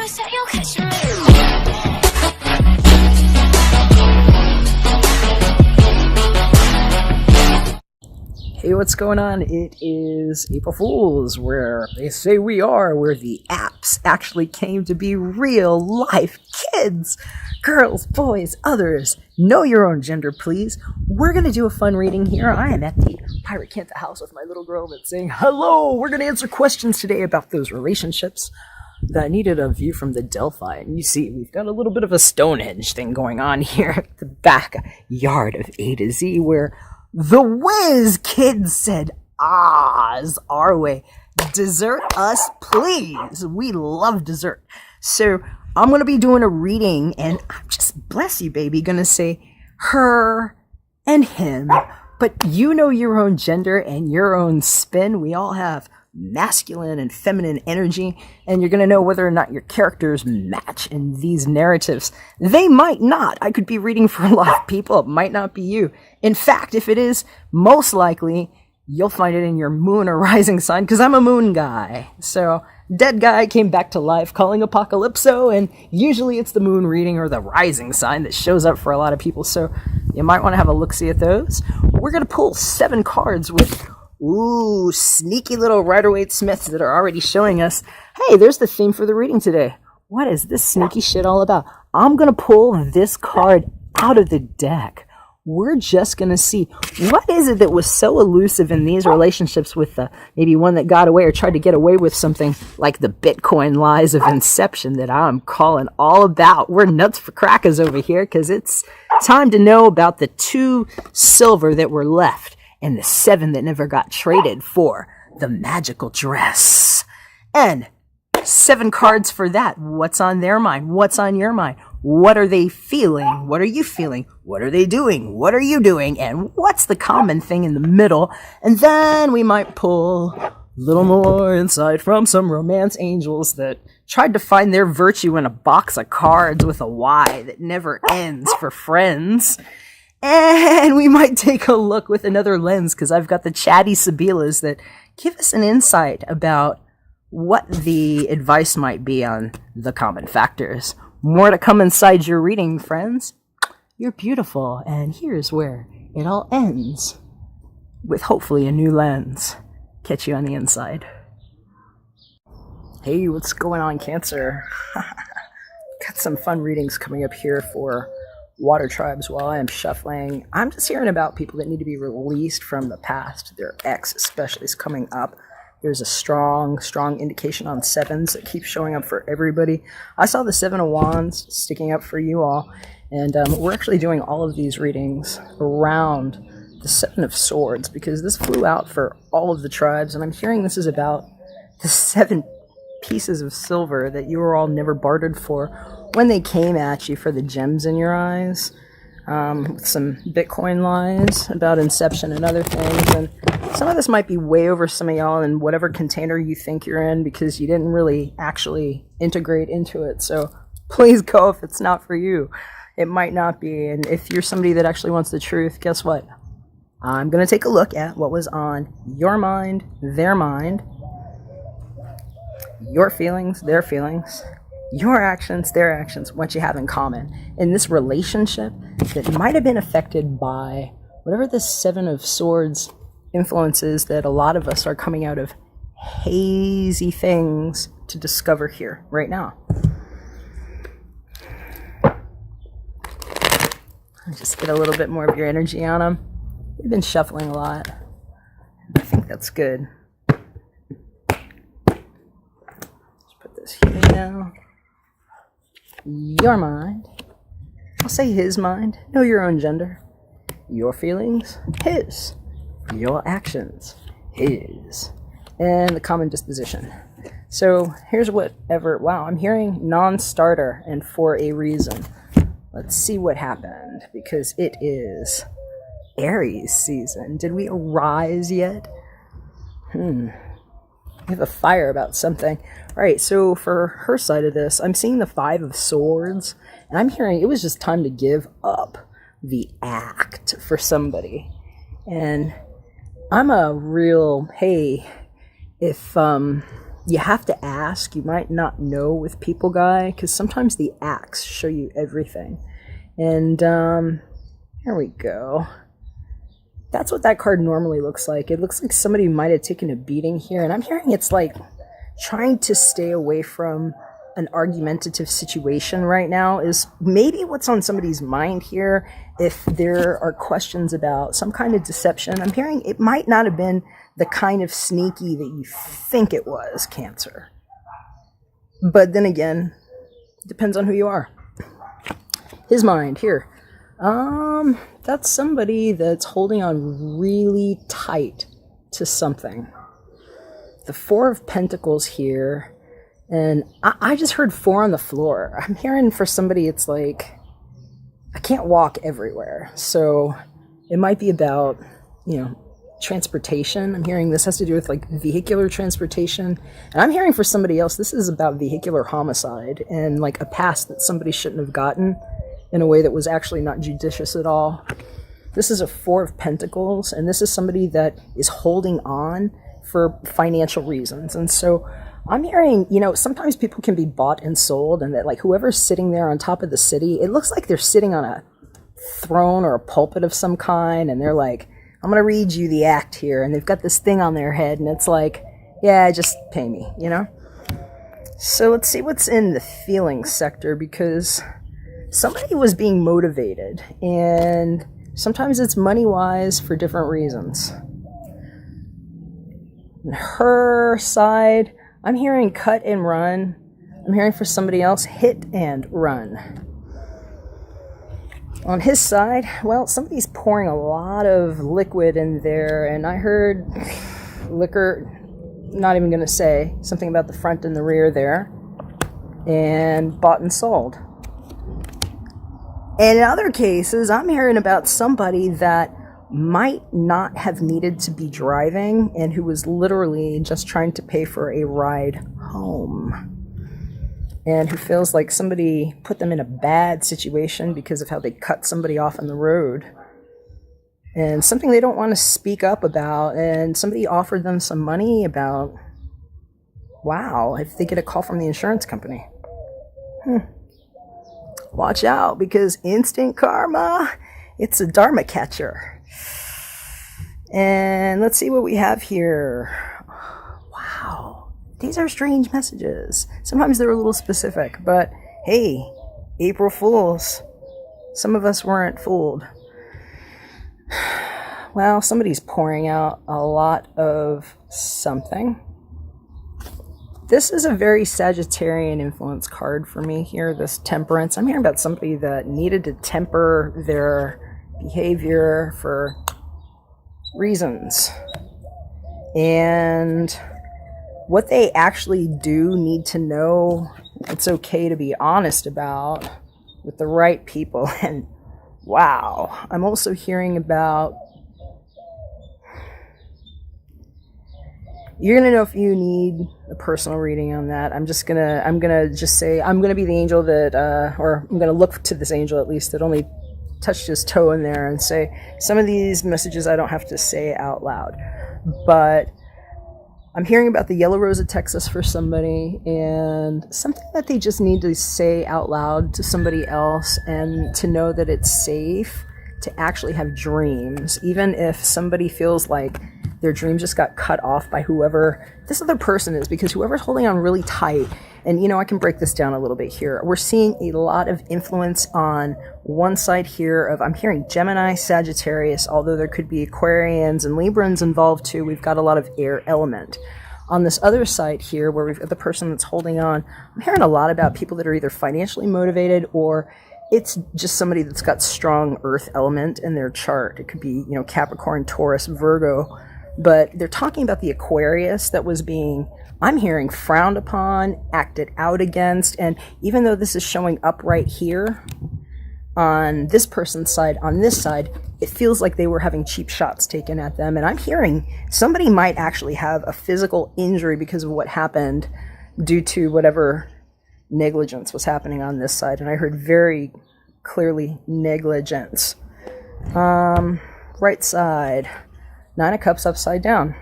Hey, what's going on? It is April Fools, where they say we are, where the apps actually came to be real life kids. Girls, boys, others, know your own gender, please. We're going to do a fun reading here. I am at the Pirate Canta house with my little girl that's saying, hello, we're going to answer questions today about those relationships that needed a view from the Delphi. And you see, we've got a little bit of a Stonehenge thing going on here at the backyard of A to Z, where the whiz kids said, Oz, our way. Dessert us, please. We love dessert. So I'm going to be doing a reading, and I'm just, bless you, baby, going to say her and him. But you know your own gender and your own spin. We all have masculine and feminine energy, and you're going to know whether or not your characters match in these narratives. They might not. I could be reading for a lot of people. It might not be you. In fact, if it is, most likely you'll find it in your moon or rising sign, because I'm a moon guy. So dead guy came back to life calling Apocalypso, and usually it's the moon reading or the rising sign that shows up for a lot of people. So you might want to have a look-see at those. We're going to pull 7 cards with sneaky little Rider-Waite-Smiths that are already showing us, hey, there's the theme for the reading today. What is this sneaky shit all about? I'm going to pull this card out of the deck. We're just going to see, what is it that was so elusive in these relationships with maybe one that got away or tried to get away with something like the Bitcoin lies of Inception that I'm calling all about. We're nuts for crackers over here, because it's time to know about the 2 silver that were left and the 7 that never got traded for the magical dress. And 7 cards for that. What's on their mind? What's on your mind? What are they feeling? What are you feeling? What are they doing? What are you doing? And what's the common thing in the middle? And then we might pull a little more insight from some romance angels that tried to find their virtue in a box of cards with a Y that never ends for friends. And we might take a look with another lens, because I've got the chatty sibillas that give us an insight about what the advice might be on the common factors. More to come inside your reading, friends. You're beautiful, and here's where it all ends, with hopefully a new lens. Catch you on the inside. Hey, what's going on, Cancer? Got some fun readings coming up here for water tribes while I am shuffling. I'm just hearing about people that need to be released from the past. Their ex especially is coming up. There's a strong indication on 7s that keeps showing up for everybody. I saw the 7 of Wands sticking up for you all, and we're actually doing all of these readings around the 7 of Swords, because this flew out for all of the tribes, and I'm hearing this is about the 7 pieces of silver that you were all never bartered for when they came at you for the gems in your eyes, with some Bitcoin lies about Inception and other things. And some of this might be way over some of y'all in whatever container you think you're in, because you didn't really actually integrate into it. So please go if it's not for you. It might not be. And if you're somebody that actually wants the truth, guess what? I'm going to take a look at what was on your mind, their mind, your feelings, their feelings, your actions, their actions, what you have in common in this relationship that might have been affected by whatever the 7 of Swords influences that a lot of us are coming out of hazy things to discover here right now. Just get a little bit more of your energy on them. We've been shuffling a lot. I think that's good. Let's put this here now. Your mind. I'll say his mind. Know your own gender. Your feelings. His. Your actions. His. And the common disposition. So here's whatever. Wow, I'm hearing non-starter and for a reason. Let's see what happened, because it is Aries season. Did we arise yet? We have a fire about something. All right, so for her side of this, I'm seeing the 5 of Swords, and I'm hearing it was just time to give up the act for somebody. And I'm a real, hey, if you have to ask. You might not know with people guy, because sometimes the acts show you everything. And here we go. That's what that card normally looks like. It looks like somebody might have taken a beating here, and I'm hearing it's like trying to stay away from an argumentative situation right now is maybe what's on somebody's mind here. If there are questions about some kind of deception, I'm hearing it might not have been the kind of sneaky that you think it was, Cancer. But then again, depends on who you are. His mind here. That's somebody that's holding on really tight to something. The Four of Pentacles here, and I just heard 4 on the floor. I'm hearing for somebody it's like, I can't walk everywhere. So it might be about, transportation. I'm hearing this has to do with like vehicular transportation. And I'm hearing for somebody else, this is about vehicular homicide and like a past that somebody shouldn't have gotten in a way that was actually not judicious at all. This is a 4 of Pentacles, and this is somebody that is holding on for financial reasons. And so I'm hearing, sometimes people can be bought and sold, and that like whoever's sitting there on top of the city, it looks like they're sitting on a throne or a pulpit of some kind, and they're like, I'm going to read you the act here, and they've got this thing on their head, and it's like, yeah, just pay me, So let's see what's in the feelings sector, because somebody was being motivated, and sometimes it's money-wise for different reasons. On her side, I'm hearing cut and run. I'm hearing for somebody else, hit and run. On his side, well, somebody's pouring a lot of liquid in there, and I heard liquor, not even going to say, something about the front and the rear there, and bought and sold. And in other cases, I'm hearing about somebody that might not have needed to be driving and who was literally just trying to pay for a ride home. And who feels like somebody put them in a bad situation because of how they cut somebody off on the road. And something they don't want to speak up about. And somebody offered them some money about, wow, if they get a call from the insurance company. Watch out, because instant karma, it's a dharma catcher. And let's see what we have here. Wow, these are strange messages. Sometimes they're a little specific, but hey, April Fools. Some of us weren't fooled. Well, somebody's pouring out a lot of something. This is a very Sagittarian influence card for me here, this Temperance. I'm hearing about somebody that needed to temper their behavior for reasons. And what they actually do need to know, it's okay to be honest about with the right people. And wow, I'm also hearing about, you're going to know if you need a personal reading on that. I'm going to just say, I'm going to be the angel that, or I'm going to look to this angel at least that only touched his toe in there and say, some of these messages I don't have to say out loud. But I'm hearing about the Yellow Rose of Texas for somebody, and something that they just need to say out loud to somebody else, and to know that it's safe to actually have dreams, even if somebody feels like their dream just got cut off by whoever this other person is, because whoever's holding on really tight, and I can break this down a little bit here. We're seeing a lot of influence on one side here of, I'm hearing Gemini, Sagittarius, although there could be Aquarians and Librans involved too. We've got a lot of air element. On this other side here, where we've got the person that's holding on, I'm hearing a lot about people that are either financially motivated, or it's just somebody that's got strong earth element in their chart. It could be, Capricorn, Taurus, Virgo. But they're talking about the Aquarius that was being, I'm hearing, frowned upon, acted out against. And even though this is showing up right here on this person's side, on this side, it feels like they were having cheap shots taken at them. And I'm hearing somebody might actually have a physical injury because of what happened due to whatever negligence was happening on this side. And I heard very clearly negligence. Right side. 9 of Cups upside down.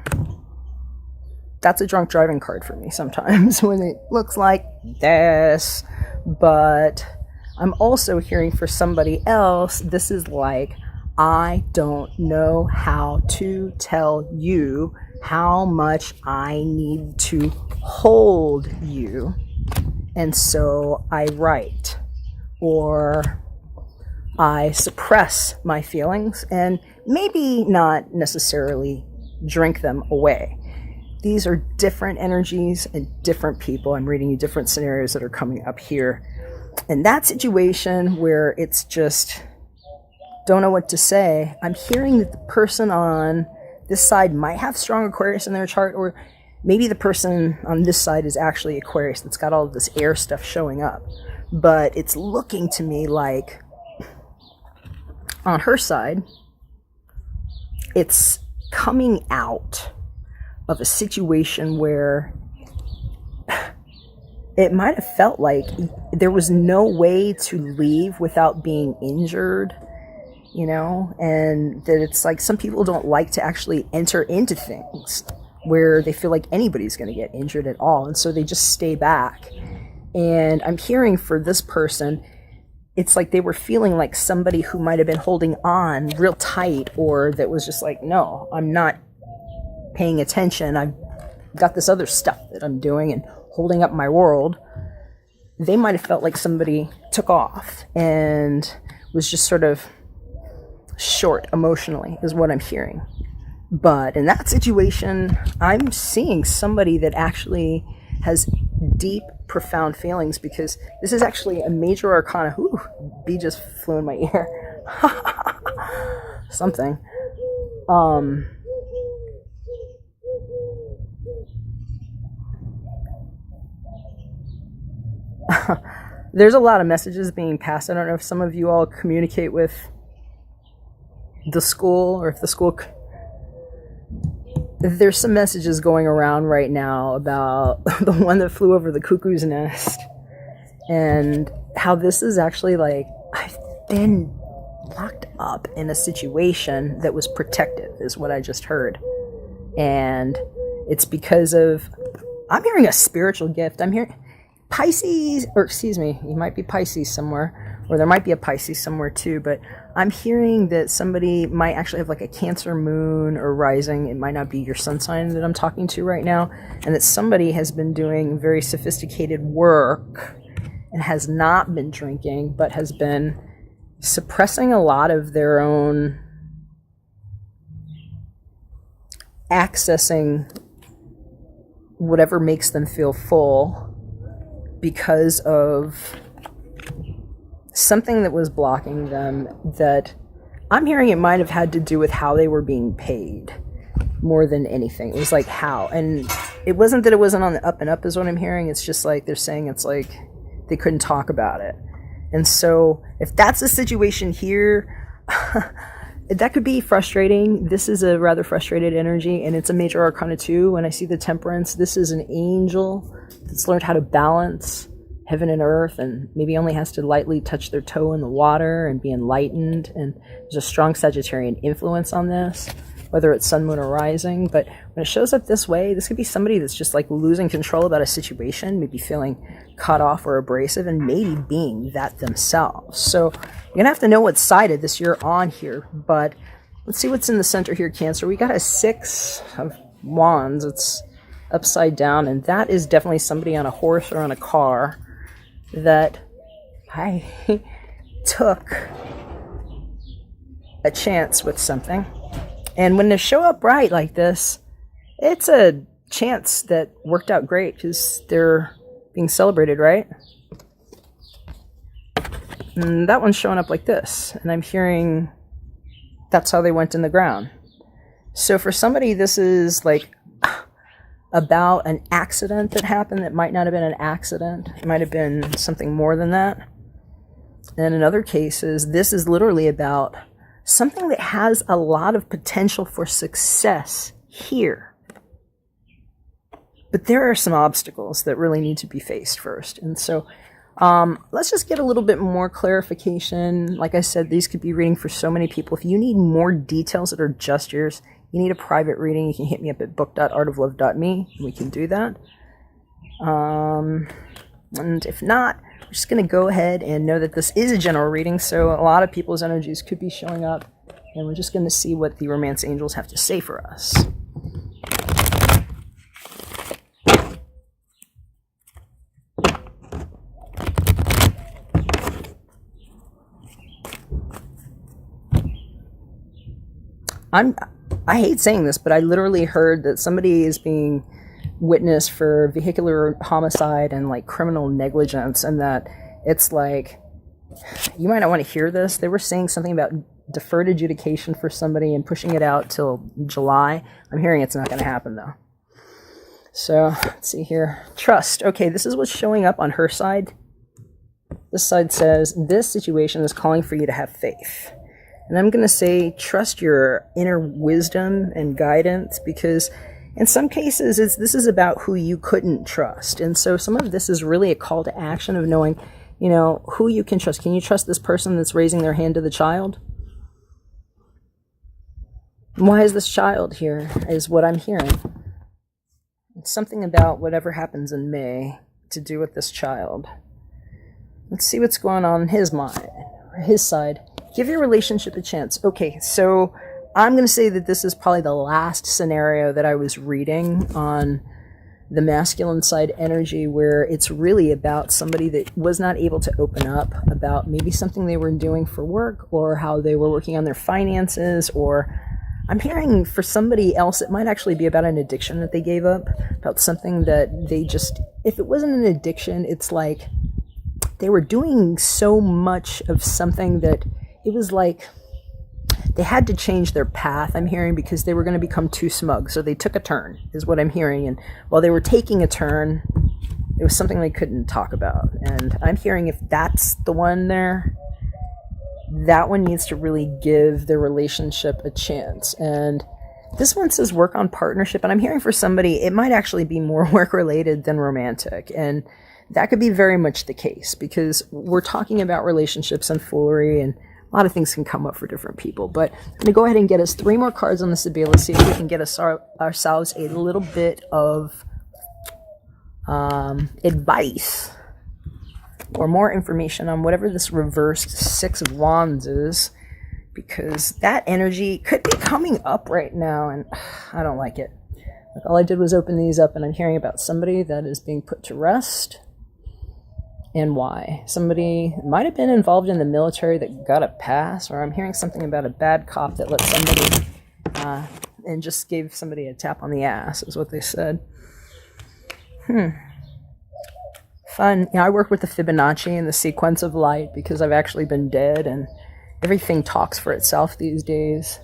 that's a drunk driving card for me sometimes when it looks like this. But I'm also hearing for somebody else, this is like, I don't know how to tell you how much I need to hold you. And so I write, or I suppress my feelings and maybe not necessarily drink them away. These are different energies and different people. I'm reading you different scenarios that are coming up here. In that situation where it's just don't know what to say, I'm hearing that the person on this side might have strong Aquarius in their chart, or maybe the person on this side is actually Aquarius that's got all of this air stuff showing up. But it's looking to me like on her side, it's coming out of a situation where it might have felt like there was no way to leave without being injured, you know, and that it's like some people don't like to actually enter into things where they feel like anybody's going to get injured at all, and so they just stay back. And I'm hearing for this person, it's like they were feeling like somebody who might have been holding on real tight, or that was just like, no, I'm not paying attention. I've got this other stuff that I'm doing and holding up my world. They might have felt like somebody took off and was just sort of short emotionally, is what I'm hearing. But in that situation, I'm seeing somebody that actually has deep, profound feelings, because this is actually a major arcana. Ooh, bee just flew in my ear. Something. There's a lot of messages being passed. I don't know if some of you all communicate with the school, or if the school... There's some messages going around right now about the one that flew over the cuckoo's nest, and how this is actually like, I've been locked up in a situation that was protective, is what I just heard. And it's because of, I'm hearing a spiritual gift. I'm hearing Pisces, or excuse me, you might be Pisces somewhere, or there might be a Pisces somewhere too, but I'm hearing that somebody might actually have like a Cancer moon or rising. It might not be your sun sign that I'm talking to right now, and that somebody has been doing very sophisticated work and has not been drinking, but has been suppressing a lot of their own, accessing whatever makes them feel full, because of something that was blocking them, that I'm hearing it might have had to do with how they were being paid more than anything. It was like how, and it wasn't that it wasn't on the up and up is what I'm hearing. It's just like they're saying it's like they couldn't talk about it. And so if that's the situation here, that could be frustrating. This is a rather frustrated energy, and it's a major arcana too. When I see the Temperance, this is an angel that's learned how to balance heaven and earth, and maybe only has to lightly touch their toe in the water and be enlightened. And there's a strong Sagittarian influence on this, whether it's sun, moon, or rising. But when it shows up this way, this could be somebody that's just like losing control about a situation, maybe feeling cut off or abrasive, and maybe being that themselves. So you're gonna have to know what side of this you're on here. But let's see what's in the center here, Cancer. We got a 6 of Wands. It's upside down, and that is definitely somebody on a horse or on a car that I took a chance with something. And when they show up right like this, it's a chance that worked out great, because they're being celebrated, right? And that one's showing up like this, and I'm hearing that's how they went in the ground. So for somebody, this is like about an accident that happened that might not have been an accident. It might have been something more than that. And in other cases, this is literally about something that has a lot of potential for success here. But there are some obstacles that really need to be faced first. And so let's just get a little bit more clarification. Like I said, these could be reading for so many people. If you need more details that are just yours, you need a private reading, you can hit me up at book.artoflove.me, and we can do that. And if not, we're just going to go ahead and know that this is a general reading, so a lot of people's energies could be showing up, and we're just going to see what the romance angels have to say for us. I hate saying this, but I literally heard that somebody is being witnessed for vehicular homicide and like criminal negligence, and that it's like, you might not want to hear this. They were saying something about deferred adjudication for somebody and pushing it out till July. I'm hearing it's not going to happen though. So let's see here. Trust. Okay, this is what's showing up on her side. This side says, this situation is calling for you to have faith. And I'm going to say, trust your inner wisdom and guidance, because in some cases, this is about who you couldn't trust. And so some of this is really a call to action of knowing, you know, who you can trust. Can you trust this person that's raising their hand to the child? Why is this child here, is what I'm hearing. It's something about whatever happens in May to do with this child. Let's see what's going on in his mind, or his side. Give your relationship a chance. Okay, so I'm going to say that this is probably the last scenario that I was reading on the masculine side energy, where it's really about somebody that was not able to open up about maybe something they were doing for work, or how they were working on their finances, or I'm hearing for somebody else it might actually be about an addiction that they gave up, about something that they just, if it wasn't an addiction, it's like they were doing so much of something that it was like they had to change their path, I'm hearing, because they were going to become too smug. So they took a turn, is what I'm hearing. And while they were taking a turn, it was something they couldn't talk about. And I'm hearing if that's the one there, that one needs to really give their relationship a chance. And this one says work on partnership. And I'm hearing for somebody, it might actually be more work-related than romantic. And that could be very much the case, because we're talking about relationships and foolery, and a lot of things can come up for different people. But I'm going to go ahead and get us 3 more cards on the sibillas, see if we can get us ourselves a little bit of advice or more information on whatever this reversed 6 of Wands is, because that energy could be coming up right now, and I don't like it. Like, all I did was open these up, and I'm hearing about somebody that is being put to rest. And why? Somebody might have been involved in the military that got a pass, or I'm hearing something about a bad cop that let somebody and just gave somebody a tap on the ass, is what they said. Fun. You know, I work with the Fibonacci and the sequence of light, because I've actually been dead, and everything talks for itself these days.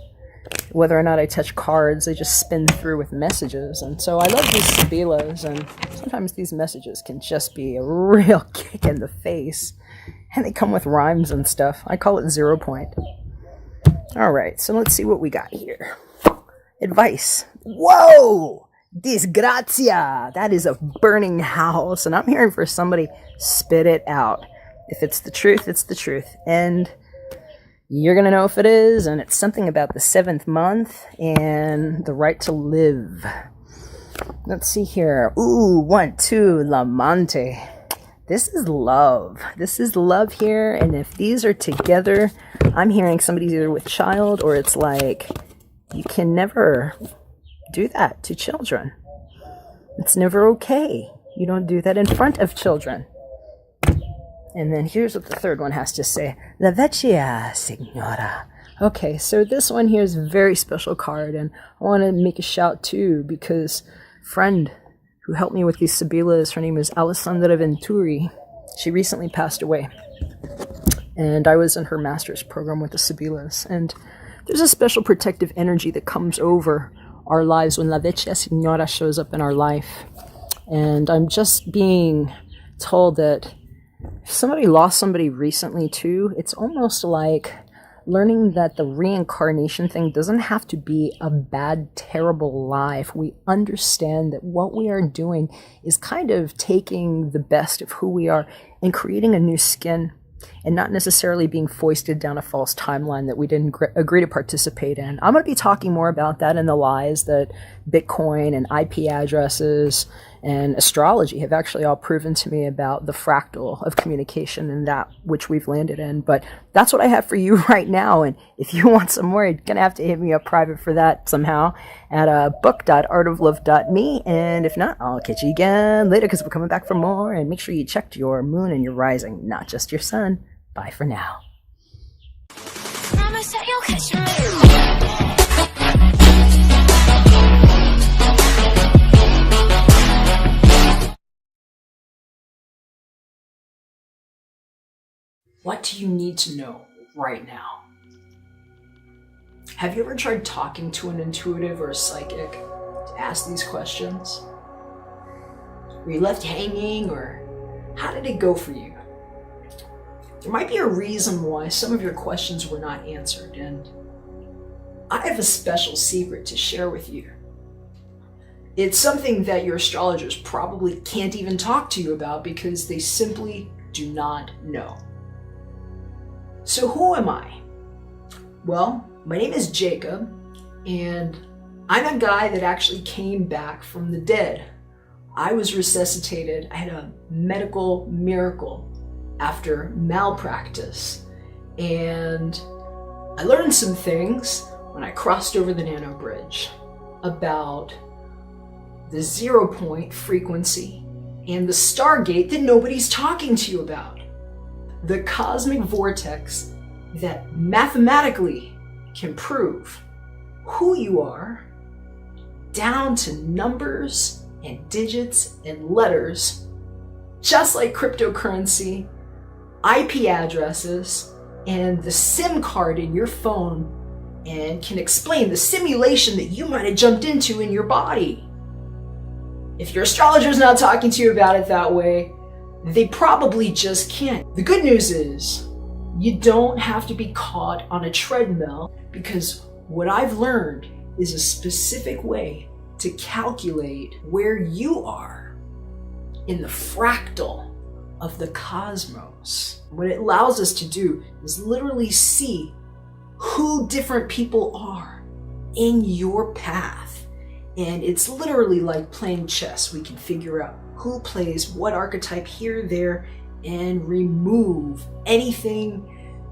Whether or not I touch cards, they just spin through with messages. And so I love these sibillas, and sometimes these messages can just be a real kick in the face. And they come with rhymes and stuff. I call it 0 point. Alright, so let's see what we got here. Advice. Whoa! Disgrazia! That is a burning house. And I'm hearing for somebody, spit it out. If it's the truth, it's the truth. And you're going to know if it is, and it's something about the 7th month and the right to live. Let's see here. Ooh, 1, 2, Lamante. This is love. This is love here, and if these are together, I'm hearing somebody's either with child, or it's like, you can never do that to children. It's never okay. You don't do that in front of children. And then here's what the third one has to say. La vecchia signora. Okay, so this one here is a very special card, and I want to make a shout too, because friend who helped me with these sibillas, her name is Alessandra Venturi. She recently passed away, and I was in her master's program with the sibillas. And there's a special protective energy that comes over our lives when La vecchia signora shows up in our life. And I'm just being told that if somebody lost somebody recently too, it's almost like learning that the reincarnation thing doesn't have to be a bad, terrible life. We understand that what we are doing is kind of taking the best of who we are and creating a new skin and not necessarily being foisted down a false timeline that we didn't agree to participate in. I'm going to be talking more about that and the lies that Bitcoin and IP addresses and astrology have actually all proven to me about the fractal of communication and that which we've landed in. But that's what I have for you right now. And if you want some more, you're going to have to hit me up private for that somehow at book.artoflove.me. And if not, I'll catch you again later because we're coming back for more. And make sure you checked your moon and your rising, not just your sun. Bye for now. Promise that you'll catch me. What do you need to know right now? Have you ever tried talking to an intuitive or a psychic to ask these questions? Were you left hanging, or how did it go for you? There might be a reason why some of your questions were not answered, and I have a special secret to share with you. It's something that your astrologers probably can't even talk to you about because they simply do not know. So who am I? Well, my name is Jacob, and I'm a guy that actually came back from the dead. I was resuscitated. I had a medical miracle after malpractice, and I learned some things when I crossed over the Nano Bridge about the 0 point frequency and the Stargate that nobody's talking to you about. The cosmic vortex that mathematically can prove who you are down to numbers and digits and letters, just like cryptocurrency, IP addresses, and the SIM card in your phone, and can explain the simulation that you might have jumped into in your body. If your astrologer's not talking to you about it that way, they probably just can't. The good news is you don't have to be caught on a treadmill, because what I've learned is a specific way to calculate where you are in the fractal of the cosmos. What it allows us to do is literally see who different people are in your path. And it's literally like playing chess. We can figure out who plays what archetype here, there, and remove anything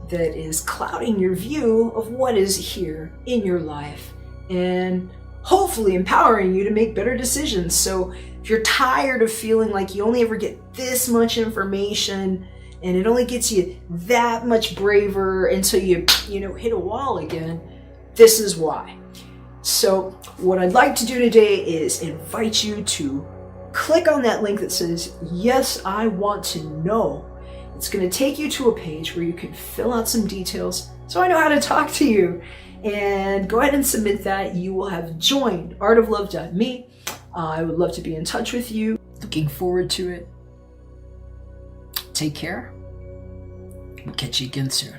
that is clouding your view of what is here in your life, and hopefully empowering you to make better decisions. So if you're tired of feeling like you only ever get this much information and it only gets you that much braver until you hit a wall again, this is why. So what I'd like to do today is invite you to click on that link that says, yes, I want to know. It's going to take you to a page where you can fill out some details so I know how to talk to you. And go ahead and submit that. You will have joined artoflove.me. I would love to be in touch with you. Looking forward to it. Take care. We'll catch you again soon.